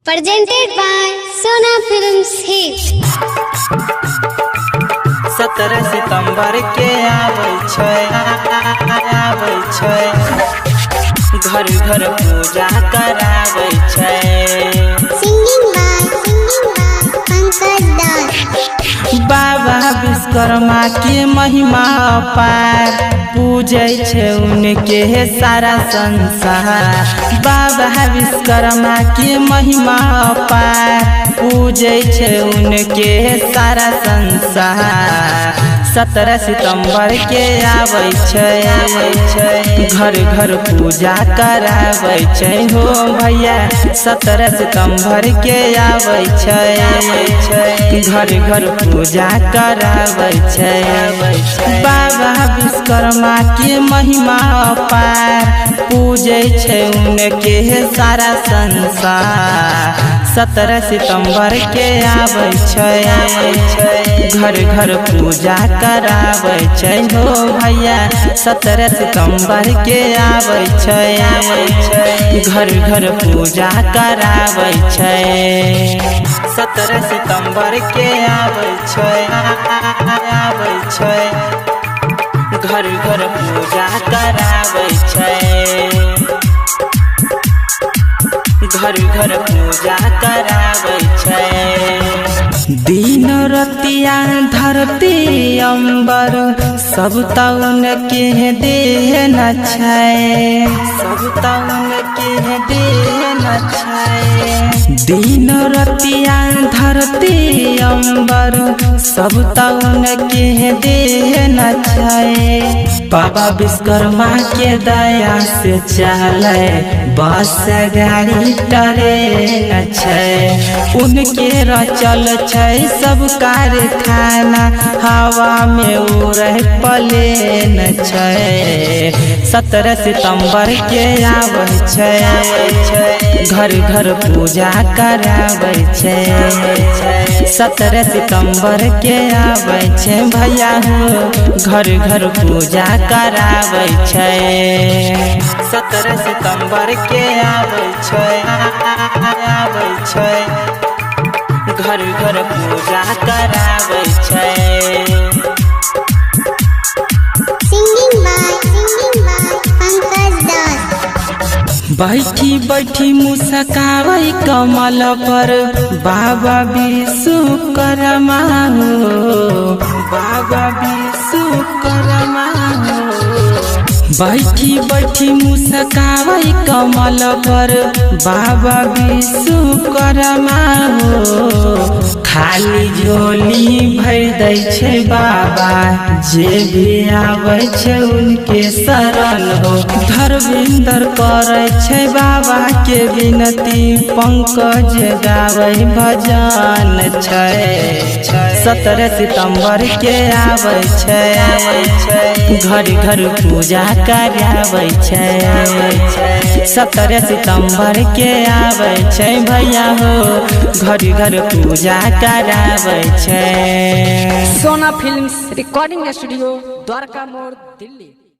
Presented by Sona Films Hit। 17 सितंबर के आबै छै घर घर पूजा कराबै छै। Singing by Pankaj Das। बाबा विश्वकर्मा के महिमा अपार, पूजै छै उनके सारा संसार। बाबा विश्वकर्मा के महिमा अपार, पूजै छै उनके सारा संसार। 17 सितंबर के आबै छै घर घर पूजा कराबै छै हो भैया। 17 सितंबर के आबै छै घर घर पूजा कराबै छै। बाबा विश्वकर्मा के महिमा अपार, पूजै छै उनके सारा संसार। 17 सितंबर के आबै छै घर घर पूजा कराबै छै हो भैया। 17 सितंबर के आबै छै घर घर पूजा कराबै छै। 17 सितंबर के आबै छै घर घर पूजा कराबै छै। घर घर पूजा कराबै छै। दिन रतिया धरती अंबर सब तउन के देन छै, सब तउन के देन छै। दिन रतिया धरती अंबर सब तउन के देन छै। बाबा विश्वकर्मा के दया से चले बस गाड़ी ट्रेन छै। उनके रचल छै सब कारखाना, हवा में उड़े प्लेन छै। 17 सितंबर के आबै छै घर घर पूजा कराबै छै। 17 सितंबर के आबै छै भैया हो घर घर पूजा कराबै छै। 17 सितंबर के आबै छै घर घर पूजा कराबै छै। Singing by Pankaj Das। बैठी बैठी मुस्काबै कमल पर बाबा विश्वकर्मा हो, बाबा विश्वकर्मा हो। बैठी बैठी मुस्काबै कमल पर बाबा विश्वकर्मा हो। खाली झोली भर दै छै बाबा, जे भी आबै छै उनके शरण हो। धर्मेंद्र करै छै बाबा के विनती, पंकज गाबै भजन छै। 17 सितंबर के आबै छै घर घर पूजा कराबै छै। 17 सितंबर के आबै छै भैया हो घर घर पूजा कराबै छै। सोना फिल्म्स रिकॉर्डिंग स्टूडियो, द्वारका मोड़, दिल्ली।